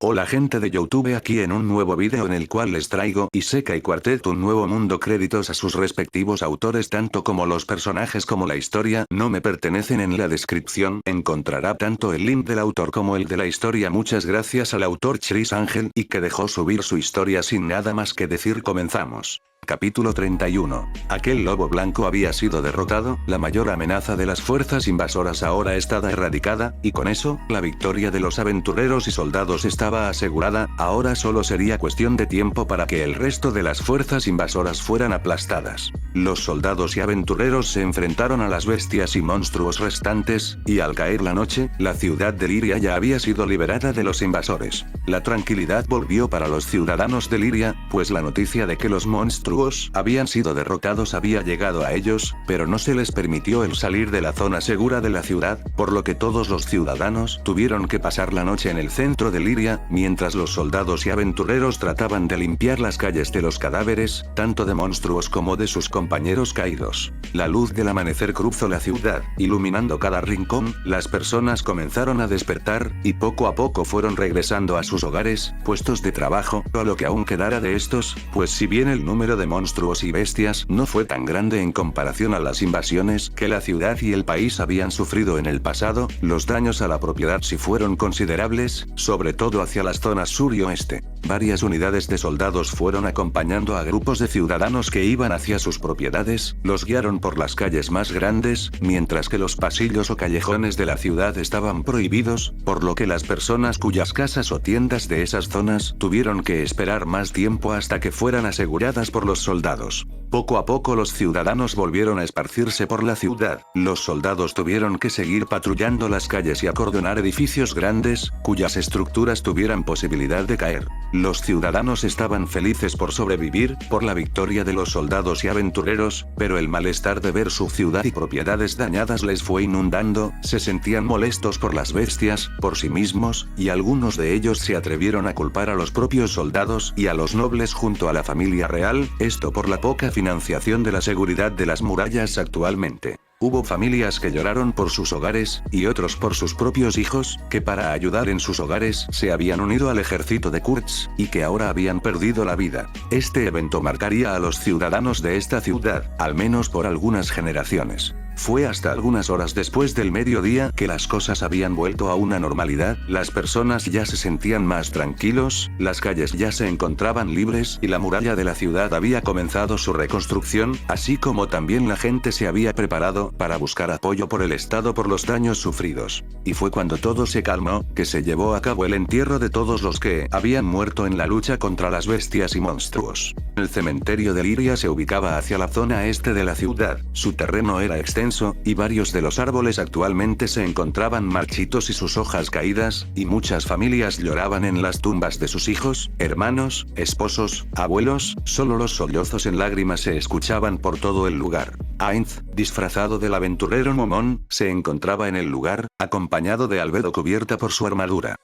Hola gente de YouTube, aquí en un nuevo vídeo en el cual les traigo Isekai Quartet un nuevo mundo. Créditos a sus respectivos autores, tanto como los personajes como la historia no me pertenecen. En la descripción encontrará tanto el link del autor como el de la historia. Muchas gracias al autor Chris Angel y que dejó subir su historia. Sin nada más que decir, comenzamos. Capítulo 31. Aquel lobo blanco había sido derrotado, la mayor amenaza de las fuerzas invasoras ahora estaba erradicada, y con eso, la victoria de los aventureros y soldados estaba asegurada. Ahora solo sería cuestión de tiempo para que el resto de las fuerzas invasoras fueran aplastadas. Los soldados y aventureros se enfrentaron a las bestias y monstruos restantes, y al caer la noche, la ciudad de Liria ya había sido liberada de los invasores. La tranquilidad volvió para los ciudadanos de Liria, pues la noticia de que los monstruos habían sido derrotados había llegado a ellos, pero no se les permitió el salir de la zona segura de la ciudad, por lo que todos los ciudadanos tuvieron que pasar la noche en el centro de Liria, mientras los soldados y aventureros trataban de limpiar las calles de los cadáveres, tanto de monstruos como de sus compañeros caídos. La luz del amanecer cruzó la ciudad, iluminando cada rincón. Las personas comenzaron a despertar, y poco a poco fueron regresando a sus hogares, puestos de trabajo, o a lo que aún quedara de estos, pues si bien el número de monstruos y bestias no fue tan grande en comparación a las invasiones que la ciudad y el país habían sufrido en el pasado, los daños a la propiedad sí fueron considerables, sobre todo hacia las zonas sur y oeste. Varias unidades de soldados fueron acompañando a grupos de ciudadanos que iban hacia sus propiedades, los guiaron por las calles más grandes, mientras que los pasillos o callejones de la ciudad estaban prohibidos, por lo que las personas cuyas casas o tiendas de esas zonas tuvieron que esperar más tiempo hasta que fueran aseguradas por los soldados. Poco a poco los ciudadanos volvieron a esparcirse por la ciudad. Los soldados tuvieron que seguir patrullando las calles y acordonar edificios grandes, cuyas estructuras tuvieran posibilidad de caer. Los ciudadanos estaban felices por sobrevivir, por la victoria de los soldados y aventureros, pero el malestar de ver su ciudad y propiedades dañadas les fue inundando. Se sentían molestos por las bestias, por sí mismos, y algunos de ellos se atrevieron a culpar a los propios soldados y a los nobles junto a la familia real, esto por la poca financiación de la seguridad de las murallas actualmente. Hubo familias que lloraron por sus hogares, y otros por sus propios hijos, que para ayudar en sus hogares se habían unido al ejército de Kurtz, y que ahora habían perdido la vida. Este evento marcaría a los ciudadanos de esta ciudad, al menos por algunas generaciones. Fue hasta algunas horas después del mediodía que las cosas habían vuelto a una normalidad, las personas ya se sentían más tranquilos, las calles ya se encontraban libres y la muralla de la ciudad había comenzado su reconstrucción, así como también la gente se había preparado para buscar apoyo por el Estado por los daños sufridos. Y fue cuando todo se calmó, que se llevó a cabo el entierro de todos los que habían muerto en la lucha contra las bestias y monstruos. El cementerio de Liria se ubicaba hacia la zona este de la ciudad, su terreno era extenso, y varios de los árboles actualmente se encontraban marchitos y sus hojas caídas, y muchas familias lloraban en las tumbas de sus hijos, hermanos, esposos, abuelos. Solo los sollozos en lágrimas se escuchaban por todo el lugar. Ainz, disfrazado del aventurero Momón, se encontraba en el lugar, acompañado de Albedo cubierta por su armadura.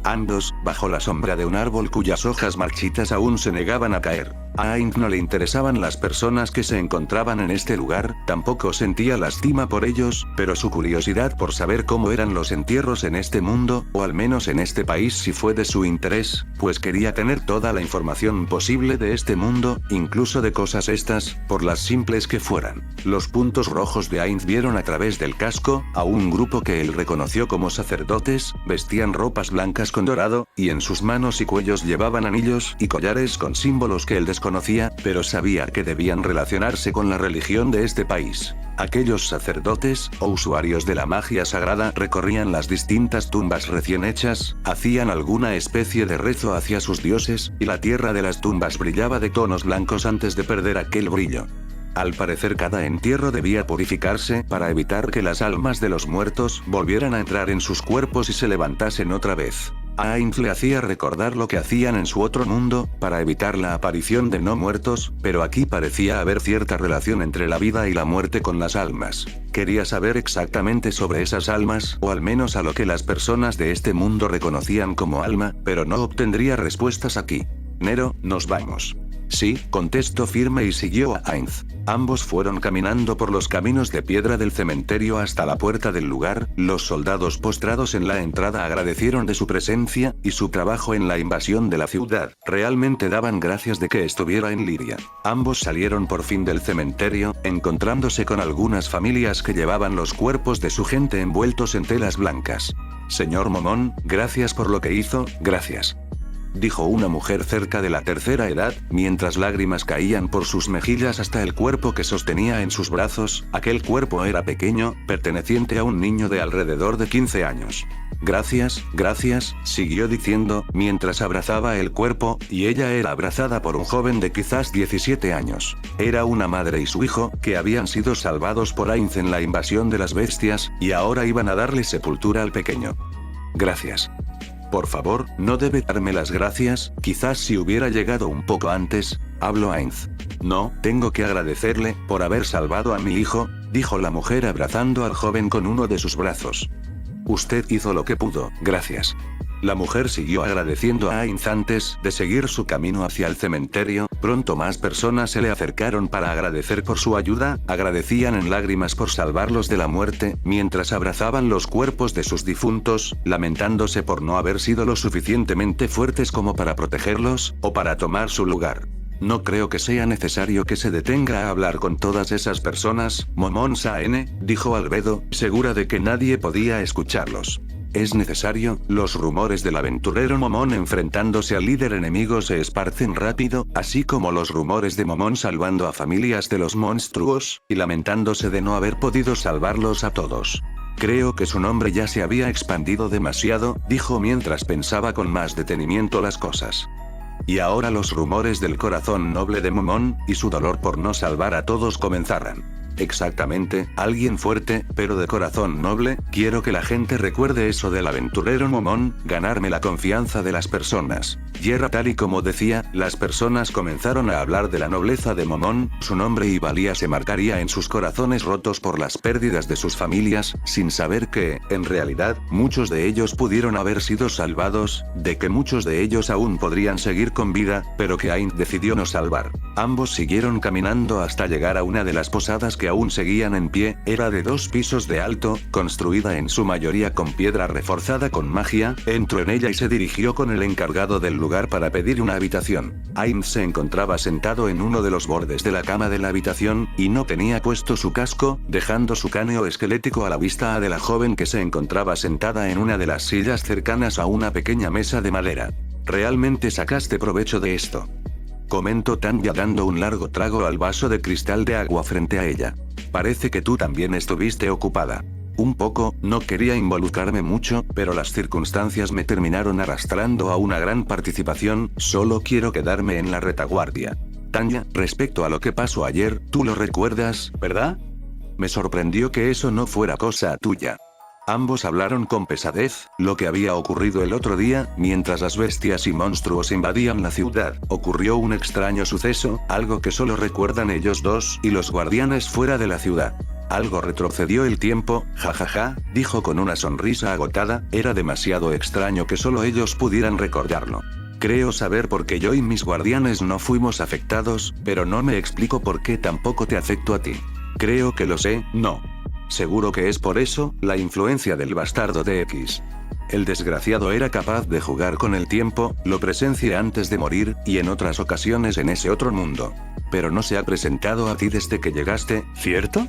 Ambos, bajo la sombra de un árbol cuyas hojas marchitas aún se negaban a caer. A Ainz no le interesaban las personas que se encontraban en este lugar, tampoco sentía lástima por ellos, pero su curiosidad por saber cómo eran los entierros en este mundo, o al menos en este país, sí fue de su interés, pues quería tener toda la información posible de este mundo, incluso de cosas estas, por las simples que fueran. Los puntos rojos de Ainz vieron a través del casco a un grupo que él reconoció como sacerdotes, vestían ropas blancas con dorado, y en sus manos y cuellos llevaban anillos y collares con símbolos que él desconocía, pero sabía que debían relacionarse con la religión de este país. Aquellos sacerdotes, o usuarios de la magia sagrada, recorrían las distintas tumbas recién hechas, hacían alguna especie de rezo hacia sus dioses, y la tierra de las tumbas brillaba de tonos blancos antes de perder aquel brillo. Al parecer cada entierro debía purificarse para evitar que las almas de los muertos volvieran a entrar en sus cuerpos y se levantasen otra vez. A Ainz le hacía recordar lo que hacían en su otro mundo, para evitar la aparición de no muertos, pero aquí parecía haber cierta relación entre la vida y la muerte con las almas. Quería saber exactamente sobre esas almas, o al menos a lo que las personas de este mundo reconocían como alma, pero no obtendría respuestas aquí. Nero, nos vamos. Sí, contestó firme y siguió a Ainz. Ambos fueron caminando por los caminos de piedra del cementerio hasta la puerta del lugar. Los soldados postrados en la entrada agradecieron de su presencia y su trabajo en la invasión de la ciudad. Realmente daban gracias de que estuviera en Liria. Ambos salieron por fin del cementerio, encontrándose con algunas familias que llevaban los cuerpos de su gente envueltos en telas blancas. Señor Momón, gracias por lo que hizo, gracias. Dijo una mujer cerca de la tercera edad, mientras lágrimas caían por sus mejillas hasta el cuerpo que sostenía en sus brazos. Aquel cuerpo era pequeño, perteneciente a un niño de alrededor de 15 años. Gracias, gracias, siguió diciendo, mientras abrazaba el cuerpo, y ella era abrazada por un joven de quizás 17 años. Era una madre y su hijo, que habían sido salvados por Ainz en la invasión de las bestias, y ahora iban a darle sepultura al pequeño. Gracias. Por favor, no debe darme las gracias, quizás si hubiera llegado un poco antes, habló Ainz. No, tengo que agradecerle, por haber salvado a mi hijo, dijo la mujer abrazando al joven con uno de sus brazos. Usted hizo lo que pudo, gracias. La mujer siguió agradeciendo a Ainz antes de seguir su camino hacia el cementerio. Pronto más personas se le acercaron para agradecer por su ayuda, agradecían en lágrimas por salvarlos de la muerte, mientras abrazaban los cuerpos de sus difuntos, lamentándose por no haber sido lo suficientemente fuertes como para protegerlos, o para tomar su lugar. No creo que sea necesario que se detenga a hablar con todas esas personas, Momón Saene, dijo Albedo, segura de que nadie podía escucharlos. Es necesario, los rumores del aventurero Momón enfrentándose al líder enemigo se esparcen rápido, así como los rumores de Momón salvando a familias de los monstruos, y lamentándose de no haber podido salvarlos a todos. Creo que su nombre ya se había expandido demasiado, dijo mientras pensaba con más detenimiento las cosas. Y ahora los rumores del corazón noble de Momón, y su dolor por no salvar a todos comenzarán. Exactamente, alguien fuerte, pero de corazón noble. Quiero que la gente recuerde eso del aventurero Momón, ganarme la confianza de las personas. Y era tal y como decía, las personas comenzaron a hablar de la nobleza de Momón, su nombre y valía se marcaría en sus corazones rotos por las pérdidas de sus familias, sin saber que, en realidad, muchos de ellos pudieron haber sido salvados, de que muchos de ellos aún podrían seguir con vida, pero que Ainz decidió no salvar. Ambos siguieron caminando hasta llegar a una de las posadas que aún seguían en pie. Era de 2 pisos de alto, construida en su mayoría con piedra reforzada con magia. Entró en ella y se dirigió con el encargado del lugar para pedir una habitación. Ainz se encontraba sentado en uno de los bordes de la cama de la habitación, y no tenía puesto su casco, dejando su cráneo esquelético a la vista de la joven que se encontraba sentada en una de las sillas cercanas a una pequeña mesa de madera. ¿Realmente sacaste provecho de esto?, comentó Tanya dando un largo trago al vaso de cristal de agua frente a ella. Parece que tú también estuviste ocupada. Un poco, no quería involucrarme mucho, pero las circunstancias me terminaron arrastrando a una gran participación. Solo quiero quedarme en la retaguardia. Tanya, respecto a lo que pasó ayer, tú lo recuerdas, ¿verdad? Me sorprendió que eso no fuera cosa tuya. Ambos hablaron con pesadez, lo que había ocurrido el otro día, mientras las bestias y monstruos invadían la ciudad. Ocurrió un extraño suceso, algo que solo recuerdan ellos dos, y los guardianes fuera de la ciudad. Algo retrocedió el tiempo, jajaja, dijo con una sonrisa agotada, era demasiado extraño que solo ellos pudieran recordarlo. Creo saber por qué yo y mis guardianes no fuimos afectados, pero no me explico por qué tampoco te afectó a ti. Creo que lo sé, no. Seguro que es por eso, la influencia del bastardo de X. El desgraciado era capaz de jugar con el tiempo, lo presencié antes de morir, y en otras ocasiones en ese otro mundo. Pero no se ha presentado a ti desde que llegaste, ¿cierto?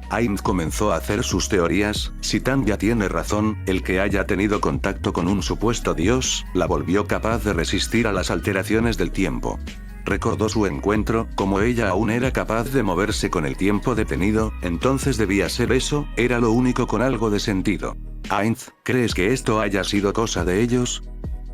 Ainz comenzó a hacer sus teorías. Si Tanya tiene razón, el que haya tenido contacto con un supuesto dios, la volvió capaz de resistir a las alteraciones del tiempo. Recordó su encuentro, como ella aún era capaz de moverse con el tiempo detenido, entonces debía ser eso, era lo único con algo de sentido. Ainz, ¿crees que esto haya sido cosa de ellos?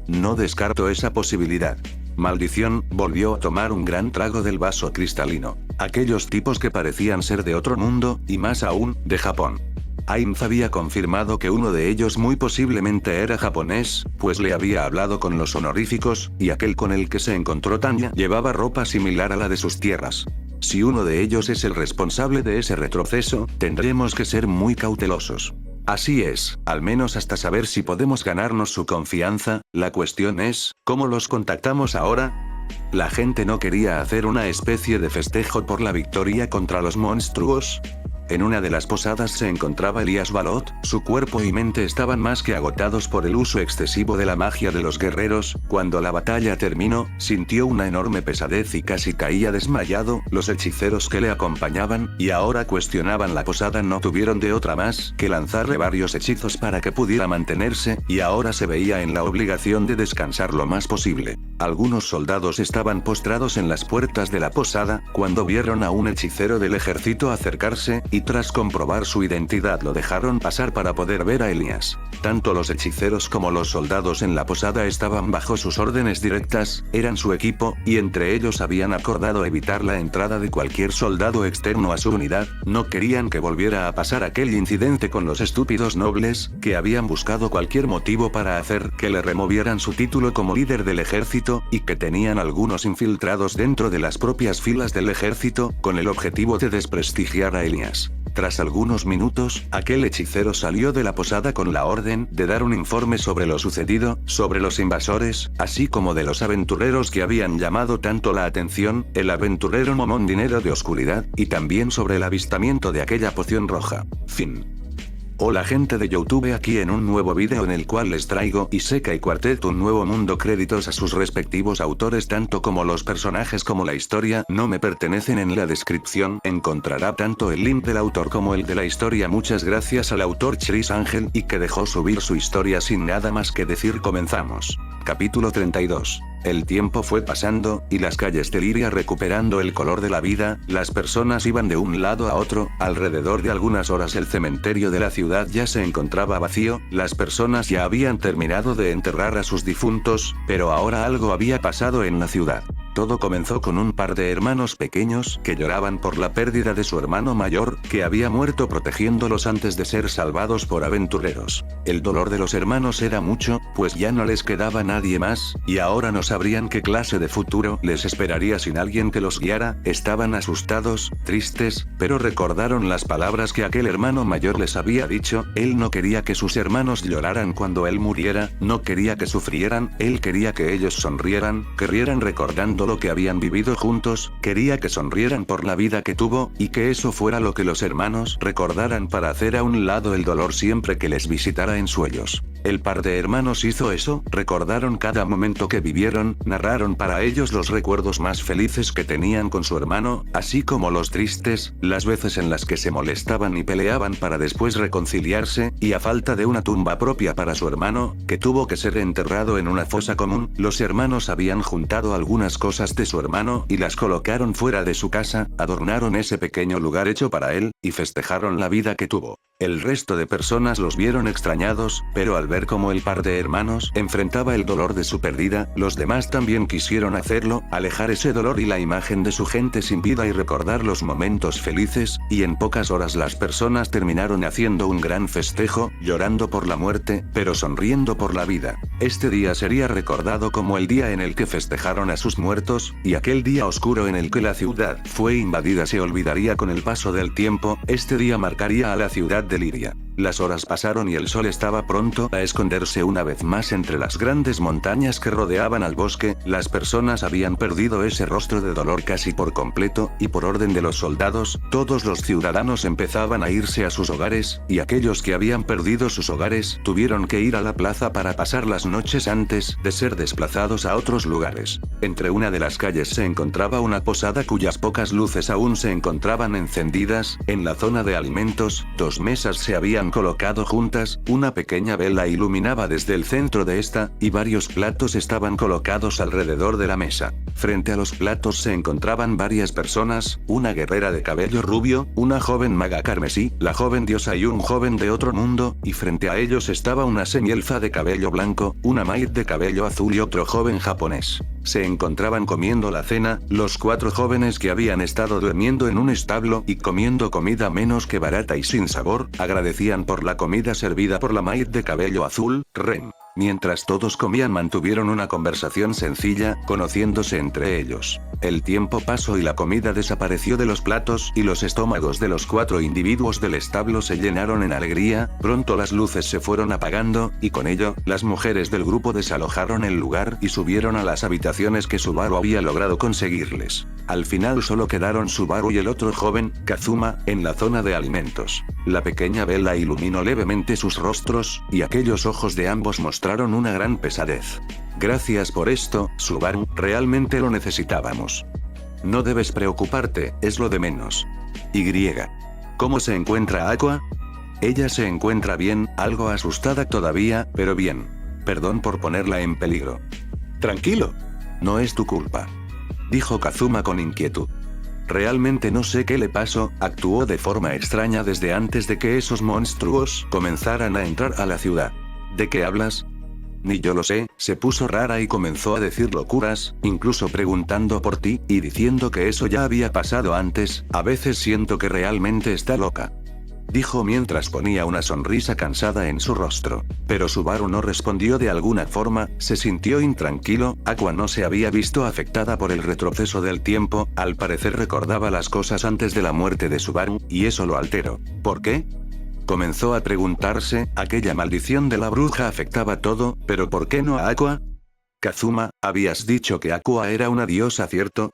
No descarto esa posibilidad. Maldición, volvió a tomar un gran trago del vaso cristalino. Aquellos tipos que parecían ser de otro mundo, y más aún, de Japón. Ainz había confirmado que uno de ellos muy posiblemente era japonés, pues le había hablado con los honoríficos, y aquel con el que se encontró Tanya llevaba ropa similar a la de sus tierras. Si uno de ellos es el responsable de ese retroceso, tendremos que ser muy cautelosos. Así es, al menos hasta saber si podemos ganarnos su confianza. La cuestión es, ¿cómo los contactamos ahora? La gente no quería hacer una especie de festejo por la victoria contra los monstruos. En una de las posadas se encontraba Elías Balot, su cuerpo y mente estaban más que agotados por el uso excesivo de la magia de los guerreros. Cuando la batalla terminó, sintió una enorme pesadez y casi caía desmayado. Los hechiceros que le acompañaban, y ahora cuestionaban la posada, no tuvieron de otra más que lanzarle varios hechizos para que pudiera mantenerse, y ahora se veía en la obligación de descansar lo más posible. Algunos soldados estaban postrados en las puertas de la posada, cuando vieron a un hechicero del ejército acercarse, y tras comprobar su identidad lo dejaron pasar para poder ver a Elías. Tanto los hechiceros como los soldados en la posada estaban bajo sus órdenes directas, eran su equipo, y entre ellos habían acordado evitar la entrada de cualquier soldado externo a su unidad. No querían que volviera a pasar aquel incidente con los estúpidos nobles, que habían buscado cualquier motivo para hacer que le removieran su título como líder del ejército, y que tenían algunos infiltrados dentro de las propias filas del ejército, con el objetivo de desprestigiar a Elías. Tras algunos minutos, aquel hechicero salió de la posada con la orden de dar un informe sobre lo sucedido, sobre los invasores, así como de los aventureros que habían llamado tanto la atención, el aventurero Momón Dinero de Oscuridad, y también sobre el avistamiento de aquella poción roja. Fin. Hola gente de YouTube, aquí en un nuevo vídeo en el cual les traigo Isekai y Quartet un nuevo mundo. Créditos a sus respectivos autores, tanto como los personajes como la historia no me pertenecen. En la descripción encontrará tanto el link del autor como el de la historia. Muchas gracias al autor Chris Ángel, y que dejó subir su historia. Sin nada más que decir, comenzamos. Capítulo 32. El tiempo fue pasando, y las calles de Liria recuperando el color de la vida. Las personas iban de un lado a otro. Alrededor de algunas horas el cementerio de la ciudad ya se encontraba vacío. Las personas ya habían terminado de enterrar a sus difuntos, pero ahora algo había pasado en la ciudad. Todo comenzó con un par de hermanos pequeños que lloraban por la pérdida de su hermano mayor, que había muerto protegiéndolos antes de ser salvados por aventureros. El dolor de los hermanos era mucho, pues ya no les quedaba nadie más, y ahora no sabrían qué clase de futuro les esperaría sin alguien que los guiara. Estaban asustados, tristes, pero recordaron las palabras que aquel hermano mayor les había dicho. Él no quería que sus hermanos lloraran cuando él muriera, no quería que sufrieran, él quería que ellos sonrieran, que rieran recordando lo que habían vivido juntos, quería que sonrieran por la vida que tuvo, y que eso fuera lo que los hermanos recordaran para hacer a un lado el dolor siempre que les visitara en sueños. El par de hermanos hizo eso, recordaron cada momento que vivieron, narraron para ellos los recuerdos más felices que tenían con su hermano, así como los tristes, las veces en las que se molestaban y peleaban para después reconciliarse, y a falta de una tumba propia para su hermano, que tuvo que ser enterrado en una fosa común, los hermanos habían juntado algunas cosas de su hermano y las colocaron fuera de su casa, adornaron ese pequeño lugar hecho para él, y festejaron la vida que tuvo. El resto de personas los vieron extrañados, pero al ver cómo el par de hermanos enfrentaba el dolor de su pérdida, los demás también quisieron hacerlo, alejar ese dolor y la imagen de su gente sin vida y recordar los momentos felices, y en pocas horas las personas terminaron haciendo un gran festejo, llorando por la muerte, pero sonriendo por la vida. Este día sería recordado como el día en el que festejaron a sus muertos, y aquel día oscuro en el que la ciudad fue invadida se olvidaría con el paso del tiempo. Este día marcaría a la ciudad de Liria. Las horas pasaron y el sol estaba pronto a esconderse una vez más entre las grandes montañas que rodeaban al bosque. Las personas habían perdido ese rostro de dolor casi por completo, y por orden de los soldados, todos los ciudadanos empezaban a irse a sus hogares, y aquellos que habían perdido sus hogares tuvieron que ir a la plaza para pasar las noches antes de ser desplazados a otros lugares. Entre una de las calles se encontraba una posada cuyas pocas luces aún se encontraban encendidas. En la zona de alimentos, dos mesas se habían colocado juntas, una pequeña vela iluminaba desde el centro de esta, y varios platos estaban colocados alrededor de la mesa. Frente a los platos se encontraban varias personas, una guerrera de cabello rubio, una joven maga carmesí, la joven diosa y un joven de otro mundo, y frente a ellos estaba una semielfa de cabello blanco, una maid de cabello azul y otro joven japonés. Se encontraban comiendo la cena, los 4 jóvenes que habían estado durmiendo en un establo y comiendo comida menos que barata y sin sabor, agradecían por la comida servida por la maid de cabello azul, Ren. Mientras todos comían mantuvieron una conversación sencilla, conociéndose entre ellos. El tiempo pasó y la comida desapareció de los platos y los estómagos de los 4 individuos del establo se llenaron en alegría, pronto las luces se fueron apagando, y con ello, las mujeres del grupo desalojaron el lugar y subieron a las habitaciones que Subaru había logrado conseguirles. Al final solo quedaron Subaru y el otro joven, Kazuma, en la zona de alimentos. La pequeña vela iluminó levemente sus rostros, y aquellos ojos de ambos mostraron una gran pesadez. Gracias por esto, Subaru, realmente lo necesitábamos. No debes preocuparte, es lo de menos. Y. ¿Cómo se encuentra Aqua? Ella se encuentra bien, algo asustada todavía, pero bien. Perdón por ponerla en peligro. Tranquilo. No es tu culpa. Dijo Kazuma con inquietud. Realmente no sé qué le pasó, actuó de forma extraña desde antes de que esos monstruos comenzaran a entrar a la ciudad. ¿De qué hablas? Ni yo lo sé, se puso rara y comenzó a decir locuras, incluso preguntando por ti, y diciendo que eso ya había pasado antes, a veces siento que realmente está loca. Dijo mientras ponía una sonrisa cansada en su rostro. Pero Subaru no respondió de alguna forma, se sintió intranquilo. Aqua no se había visto afectada por el retroceso del tiempo, al parecer recordaba las cosas antes de la muerte de Subaru, y eso lo alteró. ¿Por qué? Comenzó a preguntarse, aquella maldición de la bruja afectaba todo, pero ¿por qué no a Aqua? Kazuma, habías dicho que Aqua era una diosa, ¿cierto?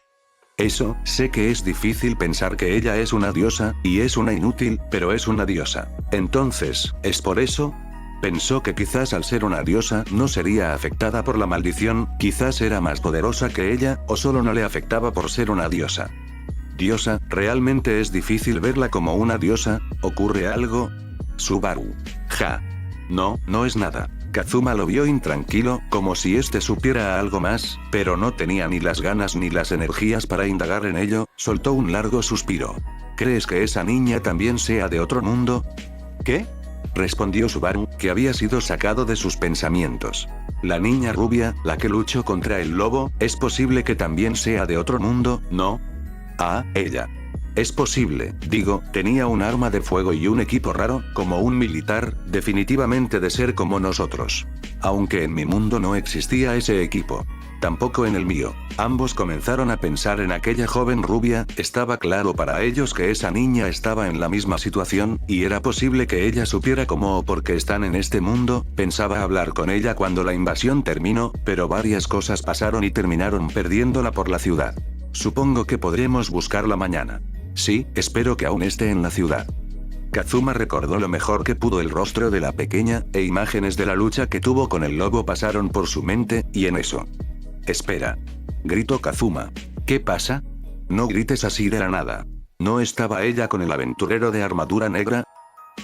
Eso, sé que es difícil pensar que ella es una diosa, y es una inútil, pero es una diosa. Entonces, ¿es por eso? Pensó que quizás al ser una diosa no sería afectada por la maldición, quizás era más poderosa que ella, o solo no le afectaba por ser una diosa. Diosa, realmente es difícil verla como una diosa, ¿ocurre algo? Subaru. Ja. No, no es nada. Kazuma lo vio intranquilo, como si este supiera algo más, pero no tenía ni las ganas ni las energías para indagar en ello, soltó un largo suspiro. ¿Crees que esa niña también sea de otro mundo? ¿Qué? Respondió Subaru, que había sido sacado de sus pensamientos. La niña rubia, la que luchó contra el lobo, es posible que también sea de otro mundo, ¿no? Ah, ella. Es posible, digo, tenía un arma de fuego y un equipo raro, como un militar, definitivamente de ser como nosotros. Aunque en mi mundo no existía ese equipo. Tampoco en el mío. Ambos comenzaron a pensar en aquella joven rubia, estaba claro para ellos que esa niña estaba en la misma situación, y era posible que ella supiera cómo o por qué están en este mundo. Pensaba hablar con ella cuando la invasión terminó, pero varias cosas pasaron y terminaron perdiéndola por la ciudad. Supongo que podremos buscarla mañana. Sí, espero que aún esté en la ciudad. Kazuma recordó lo mejor que pudo el rostro de la pequeña, e imágenes de la lucha que tuvo con el lobo pasaron por su mente, y en eso. Espera. Gritó Kazuma. ¿Qué pasa? No grites así de la nada. ¿No estaba ella con el aventurero de armadura negra?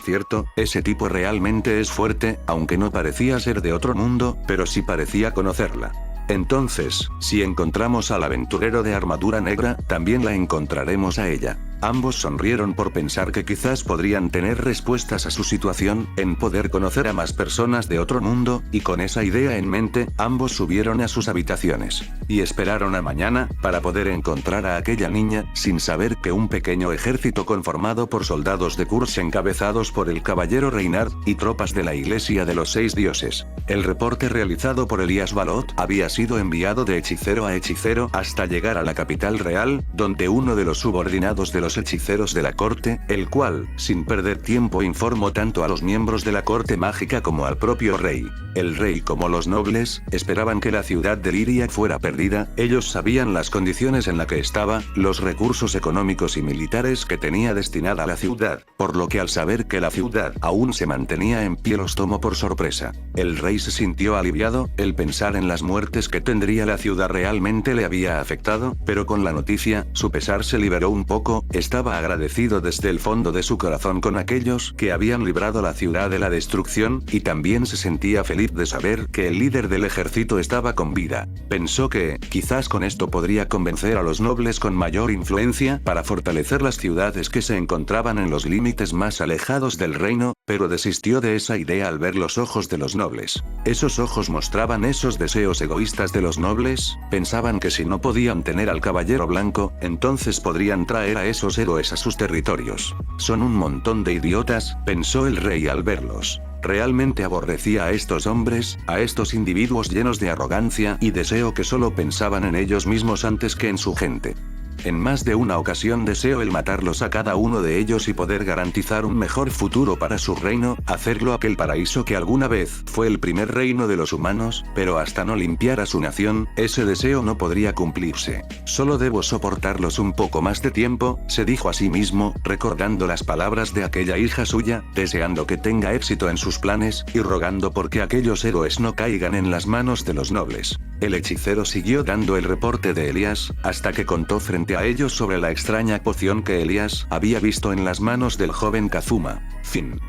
Cierto, ese tipo realmente es fuerte, aunque no parecía ser de otro mundo, pero sí parecía conocerla. Entonces, si encontramos al aventurero de armadura negra, también la encontraremos a ella. Ambos sonrieron por pensar que quizás podrían tener respuestas a su situación, en poder conocer a más personas de otro mundo, y con esa idea en mente, ambos subieron a sus habitaciones. Y esperaron a mañana, para poder encontrar a aquella niña, sin saber que un pequeño ejército conformado por soldados de Kurz encabezados por el caballero Reinhard, y tropas de la Iglesia de los 6 dioses. El reporte realizado por Elías Balot había sido enviado de hechicero a hechicero hasta llegar a la capital real, donde uno de los subordinados de los hechiceros de la corte, el cual, sin perder tiempo informó tanto a los miembros de la corte mágica como al propio rey. El rey como los nobles, esperaban que la ciudad de Liria fuera perdida, ellos sabían las condiciones en las que estaba, los recursos económicos y militares que tenía destinada la ciudad, por lo que al saber que la ciudad aún se mantenía en pie los tomó por sorpresa. El rey se sintió aliviado, el pensar en las muertes que tendría la ciudad realmente le había afectado, pero con la noticia, su pesar se liberó un poco, estaba agradecido desde el fondo de su corazón con aquellos que habían librado la ciudad de la destrucción, y también se sentía feliz de saber que el líder del ejército estaba con vida. Pensó que, quizás con esto podría convencer a los nobles con mayor influencia para fortalecer las ciudades que se encontraban en los límites más alejados del reino, pero desistió de esa idea al ver los ojos de los nobles. Esos ojos mostraban esos deseos egoístas de los nobles, pensaban que si no podían tener al caballero blanco, entonces podrían traer a esos héroes a sus territorios. Son un montón de idiotas, pensó el rey al verlos. Realmente aborrecía a estos hombres, a estos individuos llenos de arrogancia y deseo que solo pensaban en ellos mismos antes que en su gente. En más de una ocasión deseo el matarlos a cada uno de ellos y poder garantizar un mejor futuro para su reino, hacerlo aquel paraíso que alguna vez fue el primer reino de los humanos, pero hasta no limpiar a su nación, ese deseo no podría cumplirse. Solo debo soportarlos un poco más de tiempo, se dijo a sí mismo, recordando las palabras de aquella hija suya, deseando que tenga éxito en sus planes, y rogando porque aquellos héroes no caigan en las manos de los nobles. El hechicero siguió dando el reporte de Elías, hasta que contó frente a ellos sobre la extraña poción que Elías había visto en las manos del joven Kazuma. Fin.